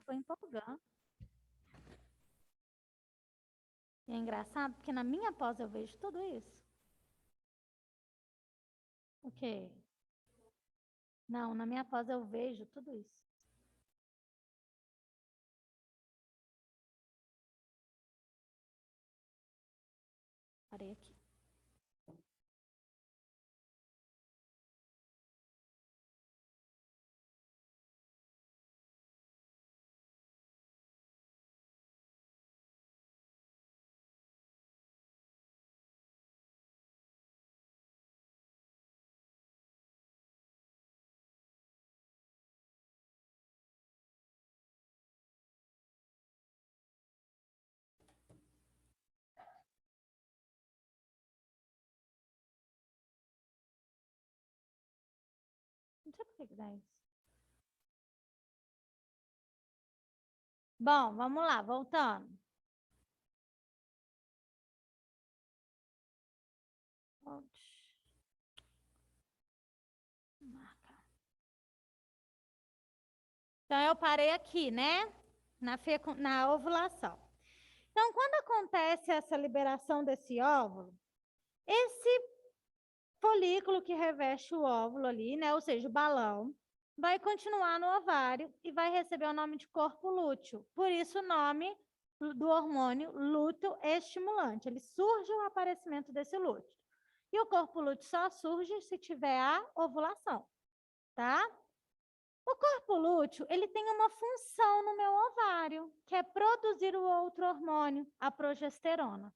vou empolgando. E é engraçado, porque na minha pós eu vejo tudo isso. O quê? Não, na minha pós eu vejo tudo isso. Parei aqui. Não sei por que dá isso. Bom, vamos lá, voltando. Marcar. Então, eu parei aqui, né? Na ovulação. Então, quando acontece essa liberação desse óvulo, esse folículo que reveste o óvulo ali, né? Ou seja, o balão, vai continuar no ovário e vai receber o nome de corpo lúteo. Por isso, o nome do hormônio lúteo estimulante. Ele surge o aparecimento desse lúteo. E o corpo lúteo só surge se tiver a ovulação, tá? O corpo lúteo, ele tem uma função no meu ovário, que é produzir o outro hormônio, a progesterona,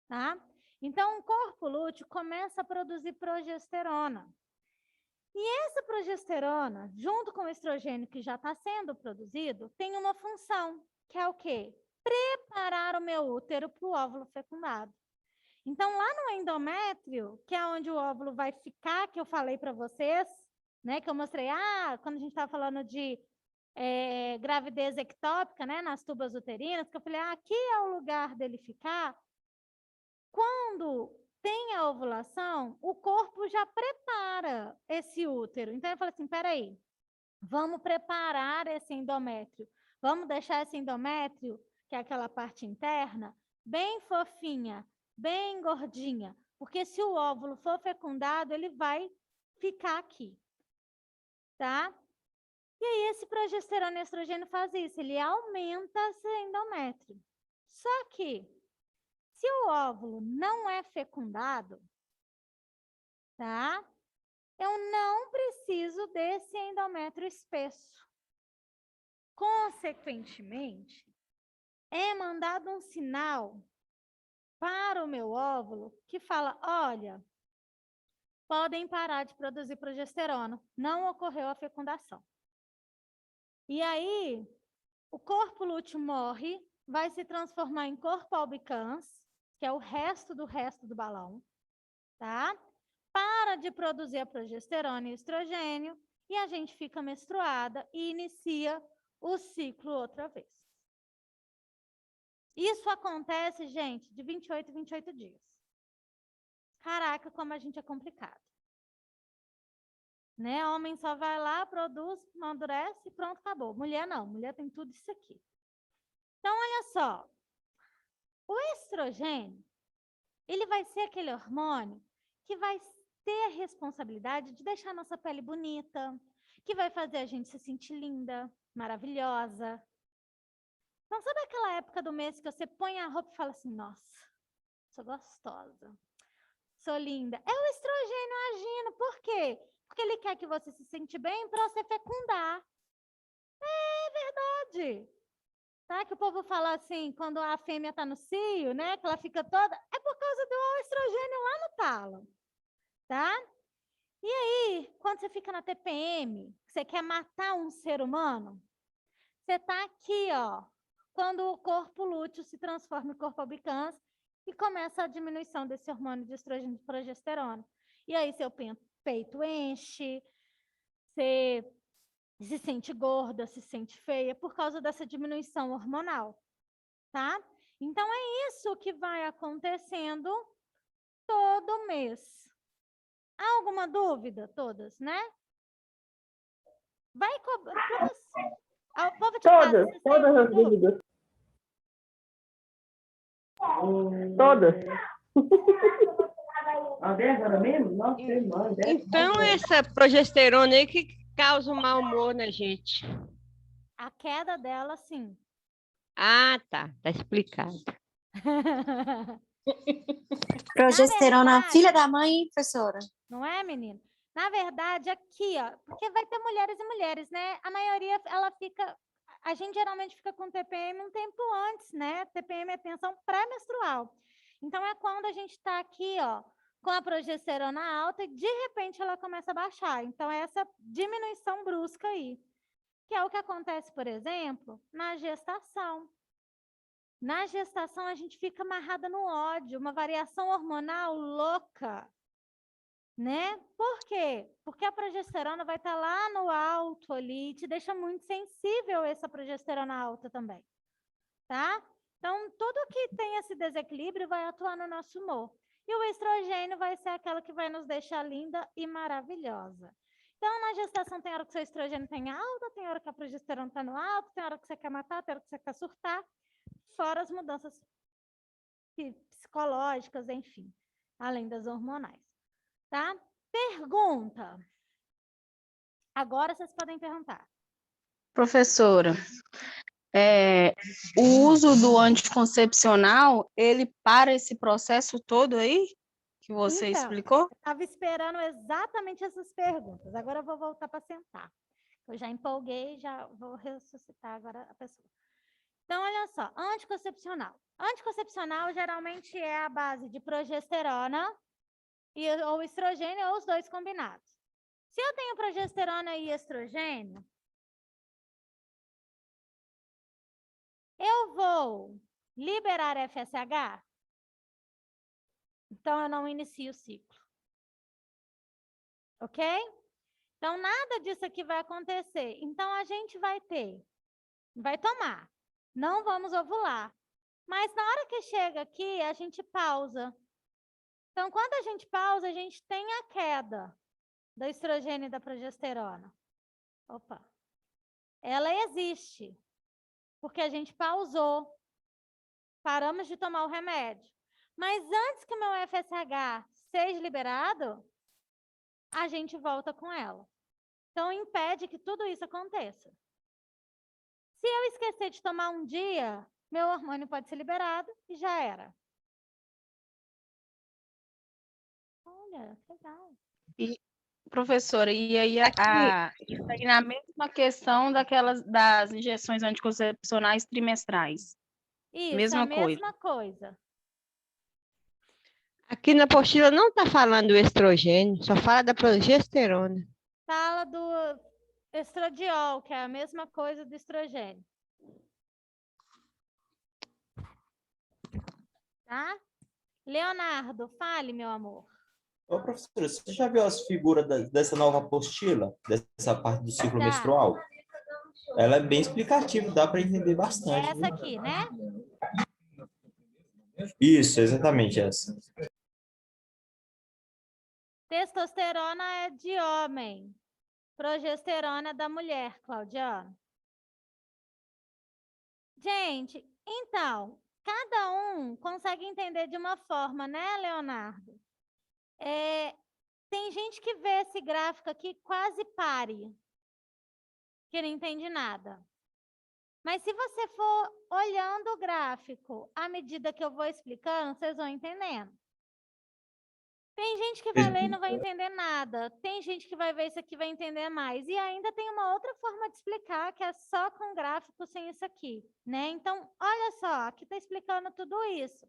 tá? Então, o corpo lúteo começa a produzir progesterona. E essa progesterona, junto com o estrogênio que já está sendo produzido, tem uma função, que é o quê? Preparar o meu útero para o óvulo fecundado. Então, lá no endométrio, que é onde o óvulo vai ficar, que eu falei para vocês, né, que eu mostrei, quando a gente estava falando de gravidez ectópica, né, nas tubas uterinas, que eu falei, aqui é o lugar dele ficar. Quando tem a ovulação, o corpo já prepara esse útero. Então, eu falo assim, peraí, vamos preparar esse endométrio. Vamos deixar esse endométrio, que é aquela parte interna, bem fofinha, bem gordinha. Porque se o óvulo for fecundado, ele vai ficar aqui. Tá? E aí, esse progesterona e estrogênio faz isso, ele aumenta esse endométrio. Só que, se o óvulo não é fecundado, tá? Eu não preciso desse endométrio espesso. Consequentemente, é mandado um sinal para o meu óvulo que fala, olha, podem parar de produzir progesterona, não ocorreu a fecundação. E aí, o corpo lúteo morre, vai se transformar em corpo albicans, que é o resto do balão, tá? Para de produzir a progesterona e o estrogênio, e a gente fica menstruada e inicia o ciclo outra vez. Isso acontece, gente, de 28 em 28 dias. Caraca, como a gente é complicado. Né? Homem só vai lá, produz, amadurece e pronto, acabou. Mulher não, mulher tem tudo isso aqui. Então, olha só. O estrogênio, ele vai ser aquele hormônio que vai ter a responsabilidade de deixar a nossa pele bonita, que vai fazer a gente se sentir linda, maravilhosa. Então, sabe aquela época do mês que você põe a roupa e fala assim, nossa, sou gostosa, sou linda. É o estrogênio agindo. Por quê? Porque ele quer que você se sente bem para você fecundar. É verdade. Tá? Que o povo fala assim, quando a fêmea está no cio, né? Que ela fica toda... É por causa do estrogênio lá no talo. Tá? E aí, quando você fica na TPM, você quer matar um ser humano, você está aqui, ó, quando o corpo lúteo se transforma em corpo albicans e começa a diminuição desse hormônio de estrogênio e progesterona. E aí seu peito enche, você se sente gorda, se sente feia por causa dessa diminuição hormonal, tá? Então é isso que vai acontecendo todo mês. Há alguma dúvida? Todas, né? Vai cobrar. de casa, Todas, todas as dúvidas. Todas. Então, essa progesterona aí que causa o mau humor na gente. A queda dela, sim. Ah, tá. Tá explicado. Progesterona, verdade, filha da mãe, professora. Não é, menino? Na verdade, aqui, ó, porque vai ter mulheres e mulheres, né? A maioria, ela fica... A gente geralmente fica com TPM um tempo antes, né? TPM é tensão pré-menstrual. Então, é quando a gente está aqui, ó, com a progesterona alta e, de repente, ela começa a baixar. Então, é essa diminuição brusca aí. Que é o que acontece, por exemplo, na gestação. Na gestação, a gente fica amarrada no ódio, uma variação hormonal louca, né? Por quê? Porque a progesterona vai estar lá no alto ali, te deixa muito sensível essa progesterona alta também, tá? Então, tudo que tem esse desequilíbrio vai atuar no nosso humor. E o estrogênio vai ser aquela que vai nos deixar linda e maravilhosa. Então, na gestação, tem hora que o seu estrogênio está em alta, tem hora que a progesterona está no alto, tem hora que você quer matar, tem hora que você quer surtar, fora as mudanças psicológicas, enfim, além das hormonais, tá? Pergunta. Agora vocês podem perguntar. Professora, o uso do anticoncepcional, ele para esse processo todo aí que você Então, explicou? eu estava esperando exatamente essas perguntas. Agora eu vou voltar para sentar. Eu já empolguei, já vou ressuscitar agora a pessoa. Então, olha só, anticoncepcional. Anticoncepcional geralmente é a base de progesterona ou estrogênio, ou os dois combinados. Se eu tenho progesterona e estrogênio, eu vou liberar FSH? Então, eu não inicio o ciclo. Ok? Então, nada disso aqui vai acontecer. Então, a gente vai tomar. Não vamos ovular. Mas na hora que chega aqui, a gente pausa. Então, quando a gente pausa, a gente tem a queda do estrogênio e da progesterona. Opa. Ela existe. Porque a gente pausou. Paramos de tomar o remédio. Mas antes que o meu FSH seja liberado, a gente volta com ela. Então, impede que tudo isso aconteça. Se eu esquecer de tomar um dia, meu hormônio pode ser liberado e já era. Olha, que legal. E, professora, e aí isso aí na mesma questão das injeções anticoncepcionais trimestrais. Isso, Mesma a mesma coisa. Aqui na apostila não está falando do estrogênio, só fala da progesterona. Fala do estradiol, que é a mesma coisa do estrogênio. Tá? Leonardo, fale, meu amor. Ô, professora, você já viu as figuras dessa nova apostila, dessa parte do ciclo menstrual? Ela é bem explicativa, dá para entender bastante. Essa aqui, né? Isso, exatamente essa. Testosterona é de homem. Progesterona é da mulher, Claudiana. Gente, então, cada um consegue entender de uma forma, né, Leonardo? Tem gente que vê esse gráfico aqui quase pare, que não entende nada. Mas se você for olhando o gráfico, à medida que eu vou explicando, vocês vão entendendo. Tem gente que vai ler e não vai entender nada. Tem gente que vai ver isso aqui e vai entender mais. E ainda tem uma outra forma de explicar, que é só com gráfico sem isso aqui, né? Então, olha só, aqui está explicando tudo isso.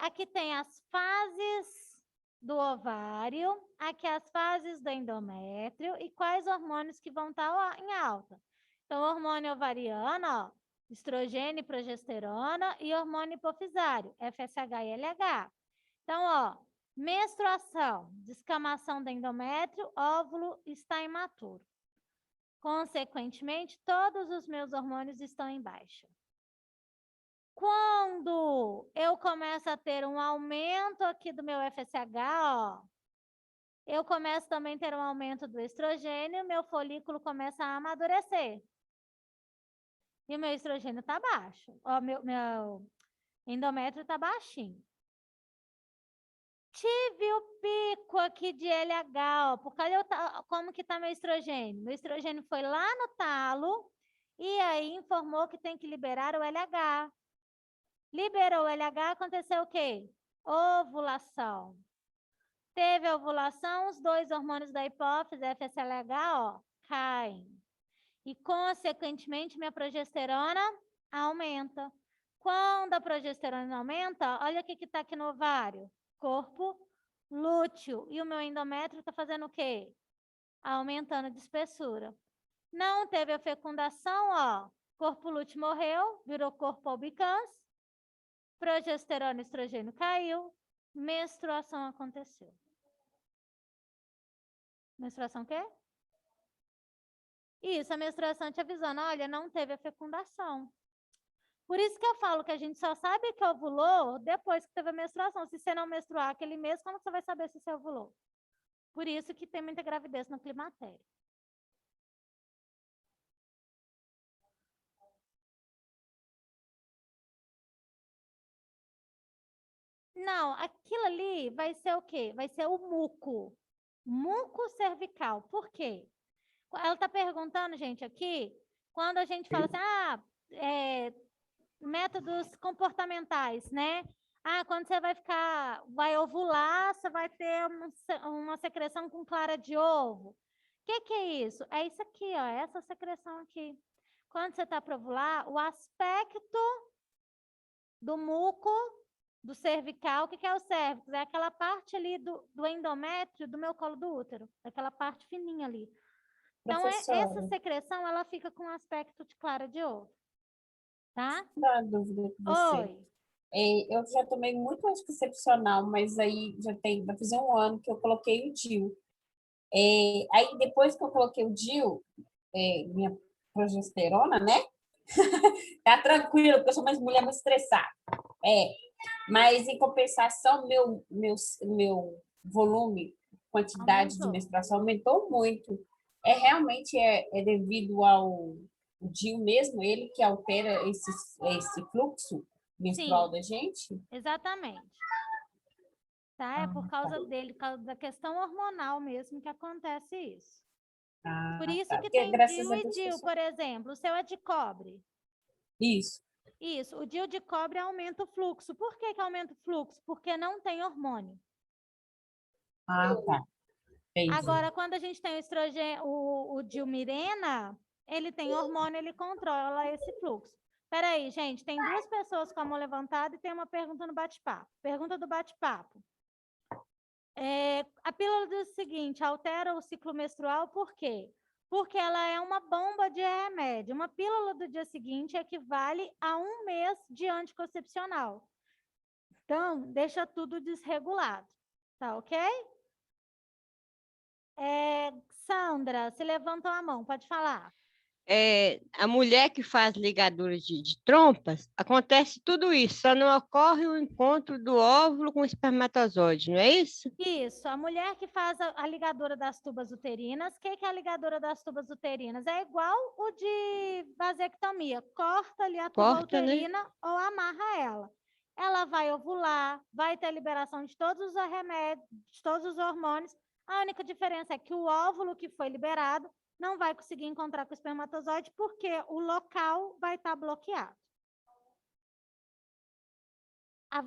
Aqui tem as fases do ovário, aqui as fases do endométrio e quais hormônios que vão estar em alta. Então, hormônio ovariano, ó, estrogênio e progesterona e hormônio hipofisário, FSH e LH. Então, ó, menstruação, descamação do endométrio, óvulo está imaturo. Consequentemente, todos os meus hormônios estão em baixa. Quando eu começo a ter um aumento aqui do meu FSH, ó, eu começo também a ter um aumento do estrogênio, meu folículo começa a amadurecer. E o meu estrogênio tá baixo. Ó, meu endométrio tá baixinho. Tive o pico aqui de LH, ó, porque olha como que tá meu estrogênio. Meu estrogênio foi lá no talo e aí informou que tem que liberar o LH. Liberou o LH, aconteceu o quê? Ovulação. Teve a ovulação, os 2 hormônios da hipófise, FSLH, ó, caem. E, consequentemente, minha progesterona aumenta. Quando a progesterona aumenta, olha o que está aqui no ovário. Corpo lúteo. E o meu endométrio está fazendo o quê? Aumentando de espessura. Não teve a fecundação, ó. Corpo lúteo morreu, virou corpo albicans. Progesterona e estrogênio caiu. Menstruação aconteceu. Menstruação o quê? Isso, a menstruação te avisando, olha, não teve a fecundação. Por isso que eu falo que a gente só sabe que ovulou depois que teve a menstruação. Se você não menstruar aquele mês, como você vai saber se você ovulou? Por isso que tem muita gravidez no climatério. Não, aquilo ali vai ser o quê? Vai ser o muco. Muco cervical. Por quê? Ela está perguntando, gente, aqui, quando a gente fala assim, métodos comportamentais, né? Quando você vai ovular, você vai ter uma secreção com clara de ovo. O que é isso? É isso aqui, ó, essa secreção aqui. Quando você está para ovular, o aspecto do muco, do cervical, o que é o cérvix? É aquela parte ali do endométrio, do meu colo do útero, aquela parte fininha ali. Então, essa secreção, ela fica com aspecto de clara de ovo. Tá? Uma dúvida com você. Oi. Eu já tomei muito anticoncepcional, mas aí vai fazer um ano que eu coloquei o DIU. Aí depois que eu coloquei o DIU, minha progesterona, né? Tá tranquilo, porque eu sou uma mulher muito estressada. Mas em compensação, meu volume, quantidade de menstruação aumentou muito. Realmente é devido ao DIU mesmo, ele que altera esse fluxo menstrual da gente? Exatamente. Tá? É por causa dele, por causa da questão hormonal mesmo que acontece isso. Por isso que tem DIU e DIU, por exemplo. O seu é de cobre. Isso. Isso. O DIU de cobre aumenta o fluxo. Por que aumenta o fluxo? Porque não tem hormônio. Tá. Entendi. Agora, quando a gente tem o estrogênio, o DIU Mirena, ele tem hormônio, ele controla esse fluxo. Peraí, gente, tem 2 pessoas com a mão levantada e tem uma pergunta no bate-papo. Pergunta do bate-papo. A pílula do seguinte, altera o ciclo menstrual, por quê? Porque ela é uma bomba de remédio. Uma pílula do dia seguinte equivale a 1 mês de anticoncepcional. Então, deixa tudo desregulado. Tá ok? Sandra, você levantou a mão, pode falar. A mulher que faz ligadura de trompas, acontece tudo isso, só não ocorre o encontro do óvulo com o espermatozoide, não é isso? Isso, a mulher que faz a ligadura das tubas uterinas, o que é a ligadura das tubas uterinas? É igual o de vasectomia, corta ali a tuba uterina, né? Ou amarra ela. Ela vai ovular, vai ter liberação de todos os remédios, de todos os hormônios. A única diferença é que o óvulo que foi liberado não vai conseguir encontrar com o espermatozoide porque o local vai estar bloqueado. A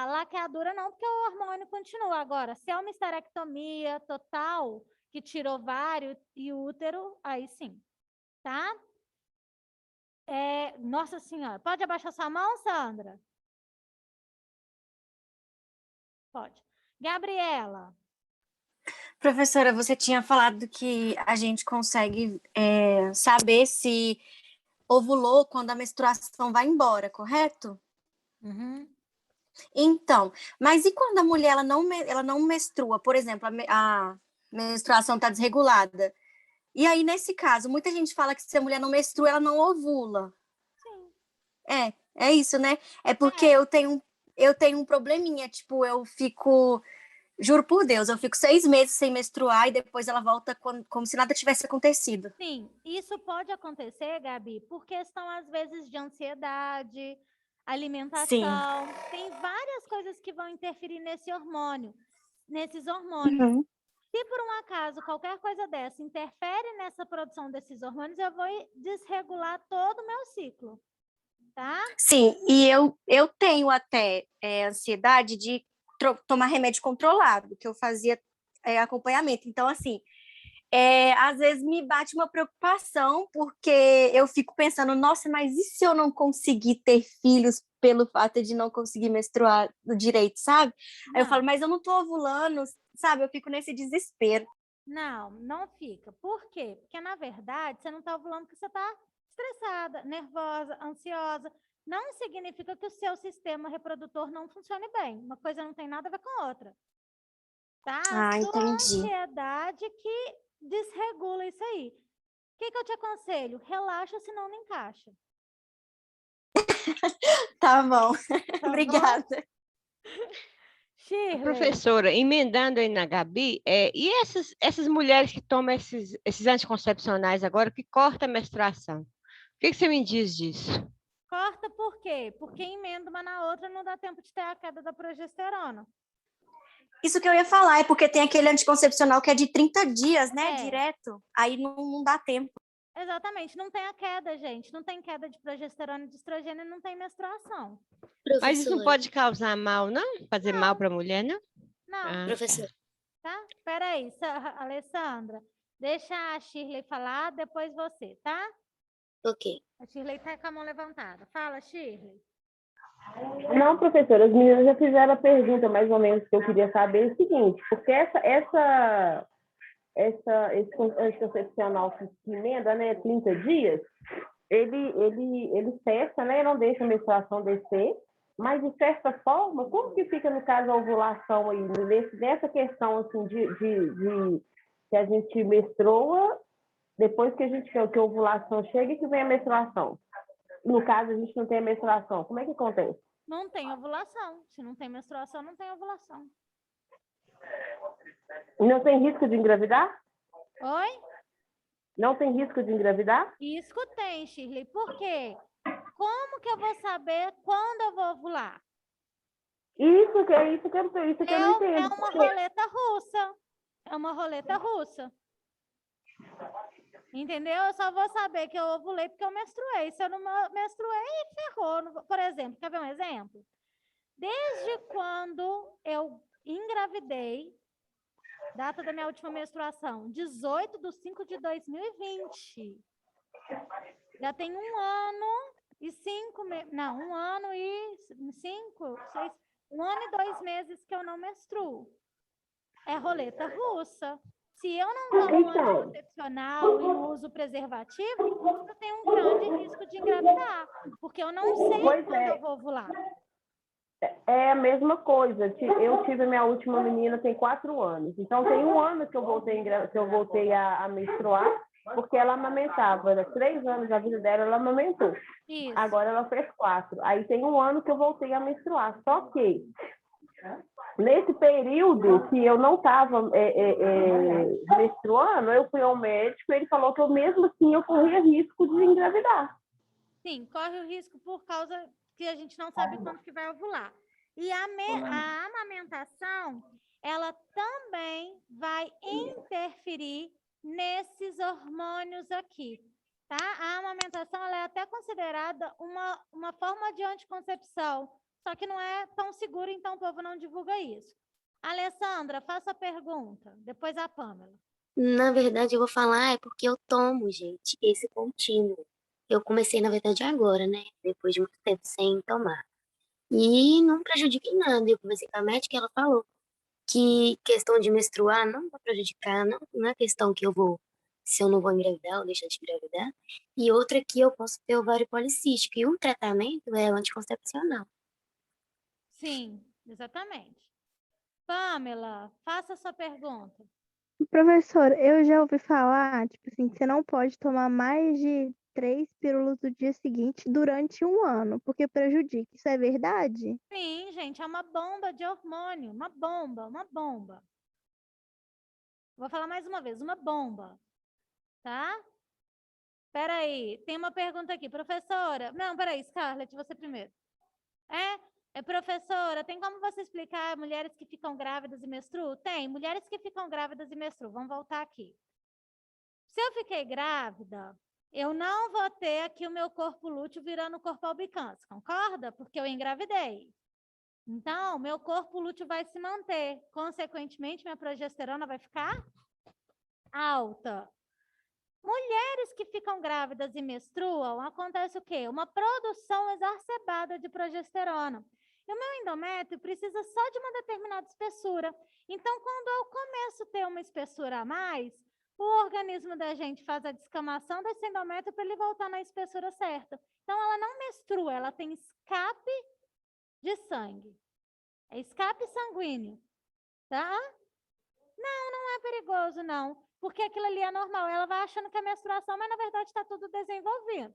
laqueadura não, porque o hormônio continua. Agora, se é uma histerectomia total, que tira ovário e útero, aí sim, tá? Nossa Senhora, pode abaixar sua mão, Sandra? Pode. Gabriela. Professora, você tinha falado que a gente consegue saber se ovulou quando a menstruação vai embora, correto? Uhum. Então, mas e quando a mulher ela não menstrua? Por exemplo, a menstruação está desregulada. E aí, nesse caso, muita gente fala que se a mulher não menstrua, ela não ovula. Sim. É isso, né? É porque eu tenho um probleminha, tipo, eu fico Juro por Deus, eu fico 6 meses sem menstruar e depois ela volta como se nada tivesse acontecido. Sim, isso pode acontecer, Gabi, por questão, às vezes, de ansiedade, alimentação. Tem várias coisas que vão interferir nesses hormônios. Uhum. Se por um acaso qualquer coisa dessa interfere nessa produção desses hormônios, eu vou desregular todo o meu ciclo, tá? Sim, e eu tenho até ansiedade de tomar remédio controlado, que eu fazia acompanhamento. Então, assim, às vezes me bate uma preocupação, porque eu fico pensando, nossa, mas e se eu não conseguir ter filhos pelo fato de não conseguir menstruar direito, sabe? Aí eu Não. falo, mas eu não tô ovulando, sabe? Eu fico nesse desespero. Não fica. Por quê? Porque, na verdade, você não está ovulando porque você está estressada, nervosa, ansiosa. Não significa que o seu sistema reprodutor não funcione bem. Uma coisa não tem nada a ver com a outra. Tá? A sua Entendi. ansiedade que desregula isso aí. O que eu te aconselho? Relaxa, senão não encaixa. Tá bom. Tá Obrigada. Shirley, Professora, emendando aí na Gabi, e essas mulheres que tomam esses anticoncepcionais agora, que cortam a menstruação? O que você me diz disso? corta por quê? Porque emenda uma na outra, não dá tempo de ter a queda da progesterona. Isso que eu ia falar, é porque tem aquele anticoncepcional que é de 30 dias, né? Direto. Aí não dá tempo. Exatamente, não tem a queda, gente. Não tem queda de progesterona e de estrogênio e não tem menstruação. Mas isso não pode causar mal, não? Fazer mal para a mulher, não? Não. Ah, Professor. Tá? Espera aí, Alessandra. Deixa a Shirley falar, depois você, tá? Ok. A Shirley tá com a mão levantada. Fala, Shirley. Não, professora, as meninas já fizeram a pergunta, mais ou menos, que eu queria saber é o seguinte, porque esse anticoncepcional que emenda, né, 30 dias, ele cessa, né, não deixa a menstruação descer, mas de certa forma, como que fica no caso a ovulação aí, nessa questão assim de que a gente menstrua, depois que que a ovulação chega e que vem a menstruação? No caso, a gente não tem a menstruação, como é que acontece? Não tem ovulação. Se não tem menstruação, não tem ovulação. Não tem risco de engravidar? Oi? Não tem risco de engravidar? Isso tem, Shirley. Por quê? Como que eu vou saber quando eu vou ovular? Isso que eu não entendo. É uma roleta russa. É uma roleta russa. Entendeu? Eu só vou saber que eu ovulei porque eu menstruei. Se eu não menstruei, ferrou. Por exemplo, quer ver um exemplo? Desde quando eu engravidei, data da minha última menstruação, 18/5/2020. Já tem 1 ano e 5 meses. Não, 1 ano e 5, 6. 1 ano e 2 meses que eu não menstruo. É roleta russa. Se eu não tomo anticoncepcional e não uso preservativo, eu tenho um grande risco de engravidar. Porque eu não sei quando eu vou ovular. É a mesma coisa. Eu tive minha última menina tem 4 anos. Então, tem 1 ano que eu voltei a menstruar, porque ela amamentava. Era 3 anos da vida dela, ela amamentou. Isso. Agora ela fez 4. Aí tem 1 ano que eu voltei a menstruar. Só que, nesse período que eu não estava menstruando, eu fui ao médico e ele falou que eu, mesmo assim, eu corria risco de engravidar. Sim, corre o risco por causa que a gente não sabe quando que vai ovular. E a amamentação, ela também vai interferir nesses hormônios aqui, tá? A amamentação, ela é até considerada uma forma de anticoncepção, só que não é tão segura, então o povo não divulga isso. Alessandra, faça a pergunta, depois a Pamela. Na verdade, eu vou falar porque eu tomo, gente, esse contínuo. Eu comecei, na verdade, agora, né? Depois de muito tempo sem tomar. E não prejudica em nada. Eu conversei com a médica e ela falou que questão de menstruar não vai prejudicar, não é questão que se eu não vou engravidar ou deixar de engravidar. E outra que eu posso ter ovário policístico. E o tratamento é o anticoncepcional. Sim, exatamente. Pamela, faça a sua pergunta. Professor, eu já ouvi falar, tipo assim, que você não pode tomar mais de 3 pílulas do dia seguinte durante um ano, porque prejudica. Isso é verdade? Sim, gente, é uma bomba de hormônio, uma bomba, uma bomba. Vou falar mais uma vez, uma bomba, tá? Peraí, tem uma pergunta aqui, professora. Não, peraí, Scarlett, você primeiro. Professora, tem como você explicar mulheres que ficam grávidas e menstruam? Tem, mulheres que ficam grávidas e menstruam. Vamos voltar aqui. Se eu fiquei grávida, eu não vou ter aqui o meu corpo lúteo virando corpo albicans, concorda? Porque eu engravidei. Então, meu corpo lúteo vai se manter. Consequentemente, minha progesterona vai ficar alta. Mulheres que ficam grávidas e menstruam, acontece o quê? Uma produção exacerbada de progesterona. E o meu endométrio precisa só de uma determinada espessura. Então, quando eu começo a ter uma espessura a mais, o organismo da gente faz a descamação desse endométrio para ele voltar na espessura certa. Então, ela não menstrua, ela tem escape de sangue. É escape sanguíneo, tá? Não é perigoso, não. Porque aquilo ali é normal. Ela vai achando que é menstruação, mas na verdade está tudo desenvolvido,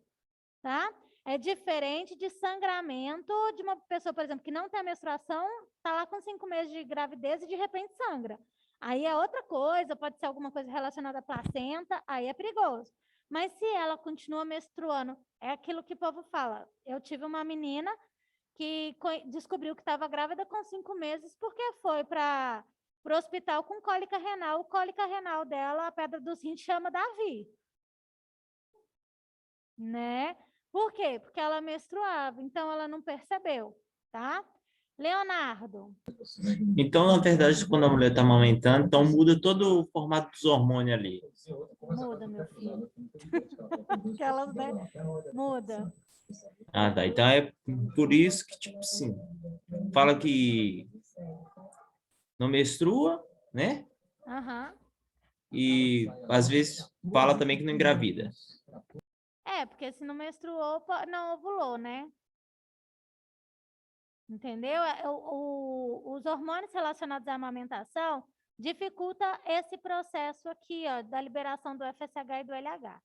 tá? É diferente de sangramento de uma pessoa, por exemplo, que não tem a menstruação, está lá com 5 meses de gravidez e de repente sangra. Aí é outra coisa, pode ser alguma coisa relacionada à placenta, aí é perigoso. Mas se ela continua menstruando, é aquilo que o povo fala. Eu tive uma menina que descobriu que estava grávida com 5 meses porque foi para o hospital com cólica renal. O cólica renal dela, a pedra dos rins, chama Davi. Né? Por quê? Porque ela menstruava, então ela não percebeu, tá? Leonardo. Então, na verdade, quando a mulher está amamentando, então muda todo o formato dos hormônios ali. Muda, meu filho. Aquelas, né? Muda. Ah, tá. Então é por isso que, tipo assim, fala que não menstrua, né? Aham. E às vezes fala também que não engravida. Porque se não menstruou, não ovulou, né? Entendeu? Os hormônios relacionados à amamentação dificulta esse processo aqui, ó, da liberação do FSH e do LH.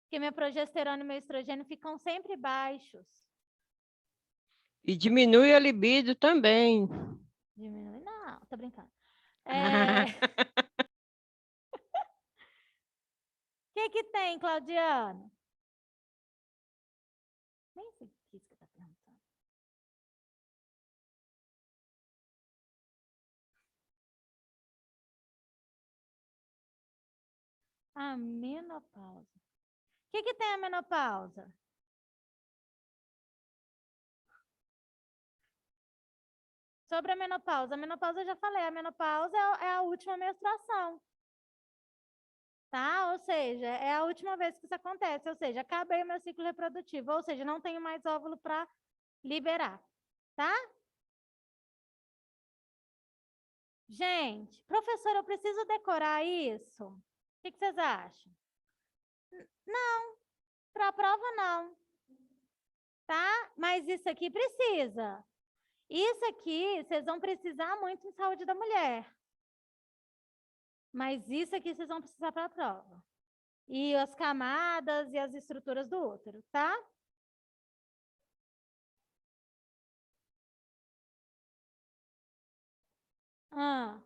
Porque minha progesterona e meu estrogênio ficam sempre baixos. E diminui a libido também. Diminui? Não, tô brincando. O que tem, Claudiano? Nem sei o que você está perguntando. A menopausa. O que tem a menopausa? Sobre a menopausa eu já falei, a menopausa é a última menstruação. Tá? Ou seja, é a última vez que isso acontece, ou seja, acabei o meu ciclo reprodutivo, ou seja, não tenho mais óvulo para liberar, tá? Gente, professora, eu preciso decorar isso? O que vocês acham? Não, para a prova não, tá? Mas isso aqui precisa. Isso aqui vocês vão precisar muito em saúde da mulher. Mas isso aqui vocês vão precisar para a prova. E as camadas e as estruturas do útero, tá? Ah.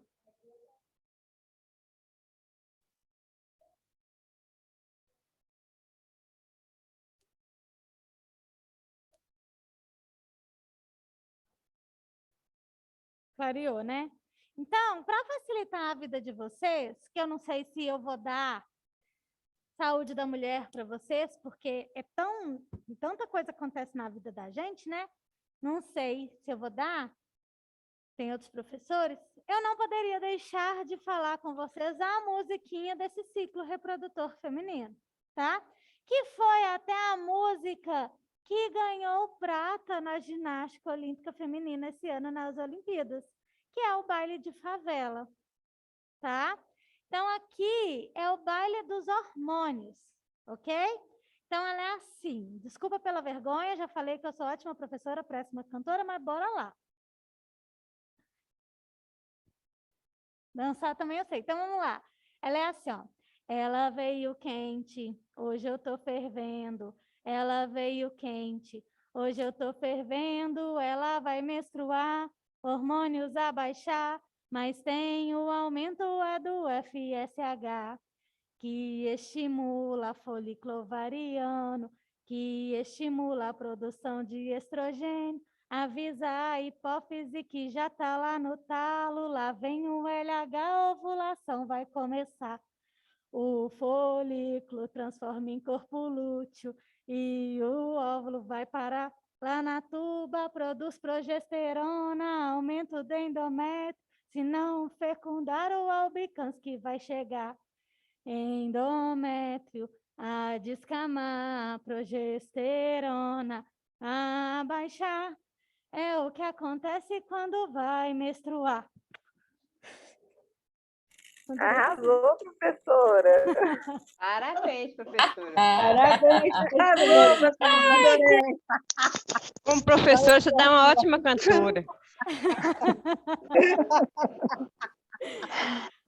Clareou, né? Então, para facilitar a vida de vocês, que eu não sei se eu vou dar saúde da mulher para vocês, porque tanta coisa acontece na vida da gente, né? Não sei se eu vou dar, tem outros professores. Eu não poderia deixar de falar com vocês a musiquinha desse ciclo reprodutor feminino, tá? Que foi até a música que ganhou prata na ginástica olímpica feminina esse ano nas Olimpíadas, que é o baile de favela, tá? Então, aqui é o baile dos hormônios, ok? Então, ela é assim. Desculpa pela vergonha, já falei que eu sou ótima professora, péssima cantora, mas bora lá. Dançar também eu sei. Então, vamos lá. Ela é assim, ó. Ela veio quente, hoje eu tô fervendo. Ela veio quente, hoje eu tô fervendo. Ela vai menstruar, hormônios a baixar, mas tem o aumento é do FSH, que estimula folículo ovariano, que estimula a produção de estrogênio. Avisa a hipófise que já tá lá no talo, lá vem o LH, a ovulação vai começar. O folículo transforma em corpo lúteo e o óvulo vai parar lá na tuba, produz progesterona, aumento do endométrio, se não fecundar o albicans que vai chegar. Endométrio a descamar, progesterona a baixar. É o que acontece quando vai menstruar. Arrasou, professora. Parabéns, professora. Parabéns, professora. Como professora, você dá uma ótima cantora.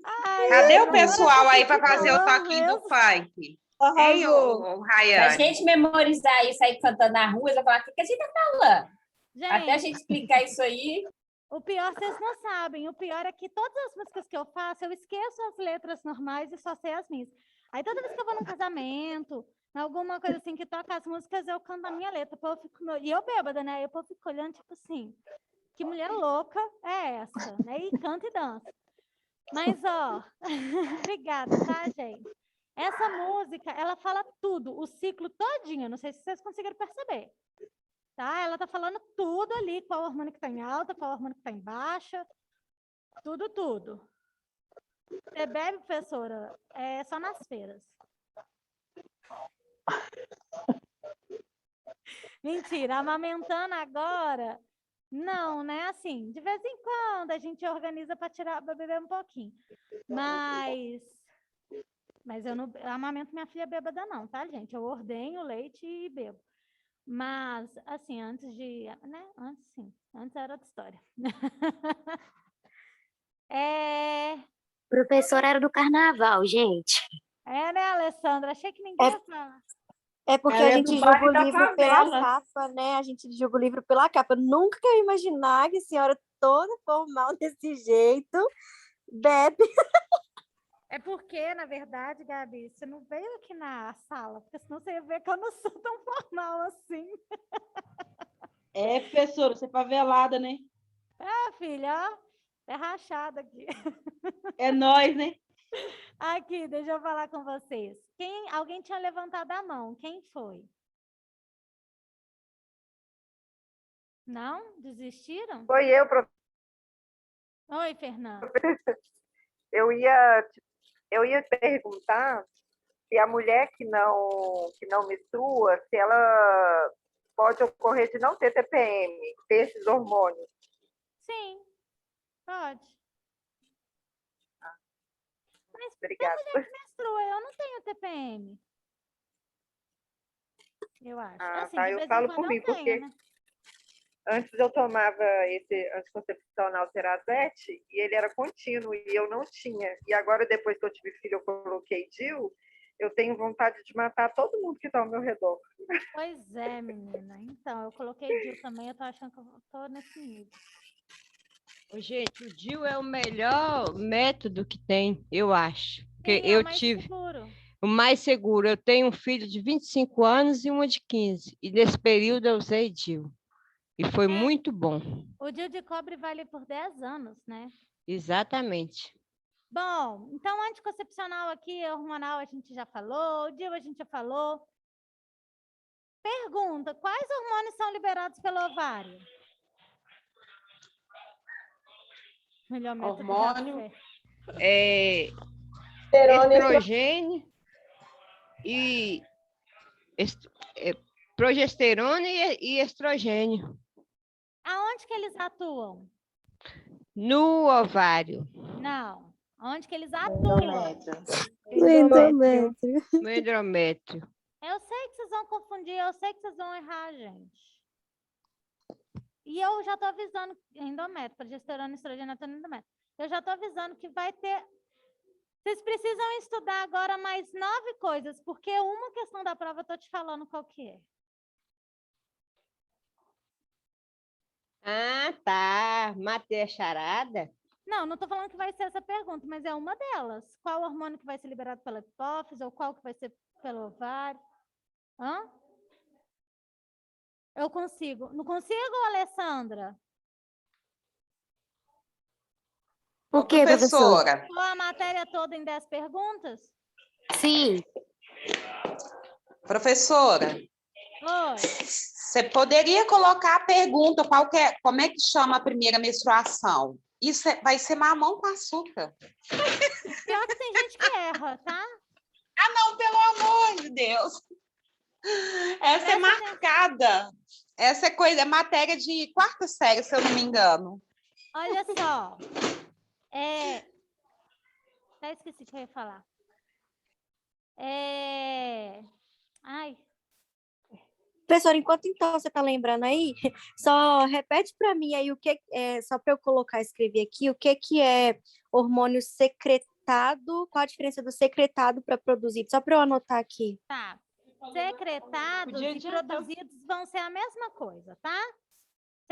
Ai, Cadê o agora pessoal a aí gente para fazer o falou toquinho do mesmo. funk? Hein, Arrasou. o Pra Rayane? gente memorizar isso aí cantando na rua, eu vou falar, o que que a gente tá falando? Até a Gente, gente explicar isso aí. o pior vocês não sabem. O pior é que todas as músicas que eu faço, eu esqueço as letras normais e só sei as minhas. Aí toda vez que eu vou num casamento, alguma coisa assim que toca as músicas, eu canto a minha letra. O povo fica... E eu bêbada, né? Aí o povo fica olhando, tipo assim, que mulher louca é essa? Né? E canta e dança. Mas, ó, obrigada, tá, gente? Essa música, ela fala tudo, o ciclo todinho. Não sei se vocês conseguiram perceber. Tá? Ela tá falando tudo ali, qual hormônio que tá em alta, qual hormônio que tá em baixa. Tudo, tudo. Você bebe, professora? É só nas feiras. Mentira, amamentando agora? Não, né? Assim, de vez em quando a gente organiza para tirar, para beber um pouquinho. Mas eu não amamento minha filha bêbada, não, tá, gente? Eu ordenho leite e bebo. Mas, assim, antes de. Né? Antes, sim. Antes era outra história. Professora era do carnaval, gente. É, né, Alessandra? Achei que ninguém ia falar. É porque Ela a é gente do julga bairro o da livro pela favela. capa, né? A gente julga o livro pela capa. Nunca que eu ia imaginar que a senhora toda formal desse jeito bebe. É porque, na verdade, Gabi, você não veio aqui na sala, porque senão você ia ver que eu não sou tão formal assim. É, professora, você é favelada, né? Ah, filha, ó, é rachada aqui. É nós, né? Aqui, deixa eu falar com vocês. Alguém tinha levantado a mão. Quem foi? Não? Desistiram? Foi eu, professora. Oi, Fernanda. Eu ia perguntar se a mulher que não menstrua, se ela pode ocorrer de não ter TPM, ter esses hormônios. Sim, pode. Mas Obrigada. muita gente menstrua, eu não tenho TPM. Eu acho. Ah, Assim, tá. de Eu vez em falo quando por eu mim, tenho, porque né? antes eu tomava esse anticoncepcional Cerazete e ele era contínuo e eu não tinha. E agora, depois que eu tive filho, eu coloquei DIU, eu tenho vontade de matar todo mundo que está ao meu redor. Pois é, menina. Então, eu coloquei DIU também, eu tô achando que eu tô nesse nível. Ô, gente, o DIU é o melhor método que tem, eu acho. Porque Sim, é eu o mais tive seguro. o mais seguro. Eu tenho um filho de 25 anos e uma de 15. E nesse período eu usei DIU. E foi muito bom. O DIU de cobre vale por 10 anos, né? Exatamente. Bom, então anticoncepcional aqui, hormonal a gente já falou, o DIU a gente já falou. Pergunta, quais hormônios são liberados pelo ovário? Melhor método da Hormônio. fé. Estrogênio e progesterona e estrogênio Aonde que eles atuam? no ovário. Não. Aonde que eles atuam? Endométrio. No endométrio. Eu sei que vocês vão confundir, eu sei que vocês vão errar, gente. E eu já tô avisando, endométrio, progesterona, estrogênio, endométrio. Eu já tô avisando que vai ter Vocês precisam estudar agora mais 9 coisas, porque uma questão da prova eu estou te falando qual que é. Ah, tá. Matei a charada. Não, não estou falando que vai ser essa pergunta, mas é uma delas. Qual hormônio que vai ser liberado pela hipófise ou qual que vai ser pelo ovário? Hã? Eu consigo. Não consigo, Alessandra? O que, professora? Professora, Ou a matéria toda em 10 perguntas? Sim. professora, Oi. você poderia colocar a pergunta como é que chama a primeira menstruação? Isso vai ser mamão com açúcar. Pior que tem gente que erra, tá? Ah, não, pelo amor de Deus. Essa é marcada. Essa é coisa, é matéria de 4ª série, se eu não me engano. Olha só. Até esqueci o que eu ia falar. Ai, Professor, enquanto então você está lembrando aí, só repete para mim aí só para eu colocar, escrever aqui, o que é hormônio secretado, qual a diferença do secretado para produzido, só para eu anotar aqui. tá. Secretados Podia e adiantar. produzidos vão ser a mesma coisa, tá?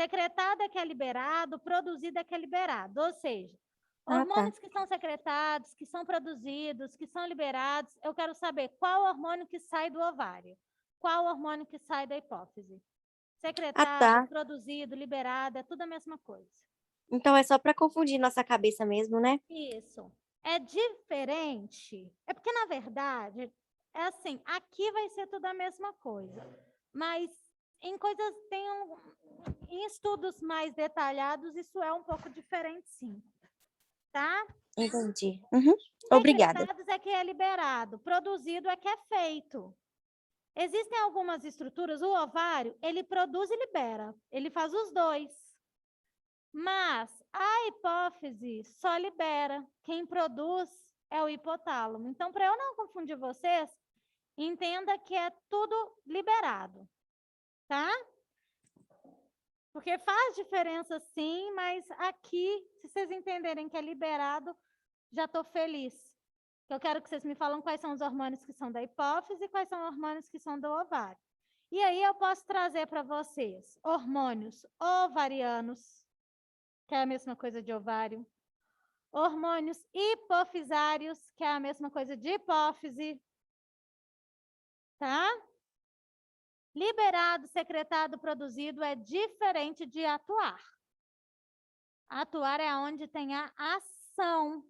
Secretado é que é liberado, produzido é que é liberado. Ou seja, Ah, tá. hormônios que são secretados, que são produzidos, que são liberados, eu quero saber qual hormônio que sai do ovário, qual hormônio que sai da hipófise. Secretado, tá. produzido, liberado, é tudo a mesma coisa. Então é só para confundir nossa cabeça mesmo, né? Isso. É diferente. É porque, na verdade, é assim, aqui vai ser tudo a mesma coisa. Mas em coisas, em estudos mais detalhados, isso é um pouco diferente, sim. Tá? Entendi. Uhum. Obrigada. Secretados é que é liberado, produzido é que é feito. Existem algumas estruturas, o ovário, ele produz e libera, ele faz os dois. Mas a hipófise só libera, quem produz é o hipotálamo. Então, para eu não confundir vocês, entenda que é tudo liberado, tá? Porque faz diferença sim, mas aqui, se vocês entenderem que é liberado, já estou feliz. Eu quero que vocês me falem quais são os hormônios que são da hipófise e quais são os hormônios que são do ovário. E aí eu posso trazer para vocês hormônios ovarianos, que é a mesma coisa de ovário, hormônios hipofisários, que é a mesma coisa de hipófise, tá? Liberado, secretado, produzido é diferente de atuar. Atuar é onde tem a ação,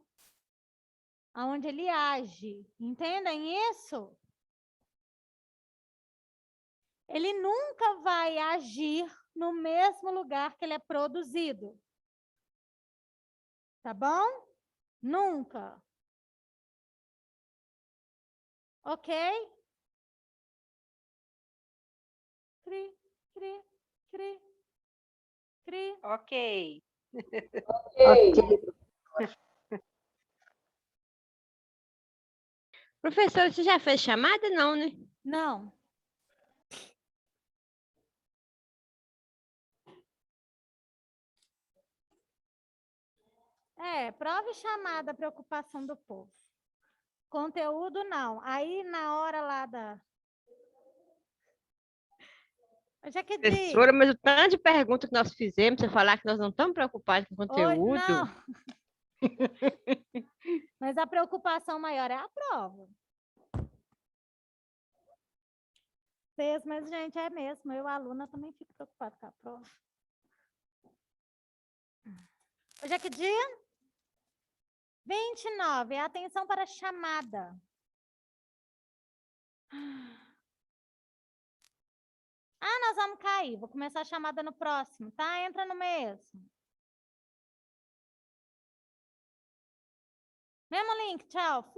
onde ele age. Entendem isso? Ele nunca vai agir no mesmo lugar que ele é produzido. Tá bom? Nunca. Ok? Cri, cri, cri, cri. Ok. Professora, você já fez chamada? Não, né? Não. Prova e chamada, preocupação do povo. Conteúdo, não. Aí, na hora lá da... Já que Professora, mas o tanto de perguntas que nós fizemos, você falar que nós não estamos preocupados com o conteúdo. Não. Mas a preocupação maior é a prova. Mas, gente, é mesmo. Eu, aluna, também fico preocupada com a prova. Hoje é que dia? 29. Atenção para a chamada. Nós vamos cair. Vou começar a chamada no próximo, tá? Entra no mesmo. Mesmo link, tchau.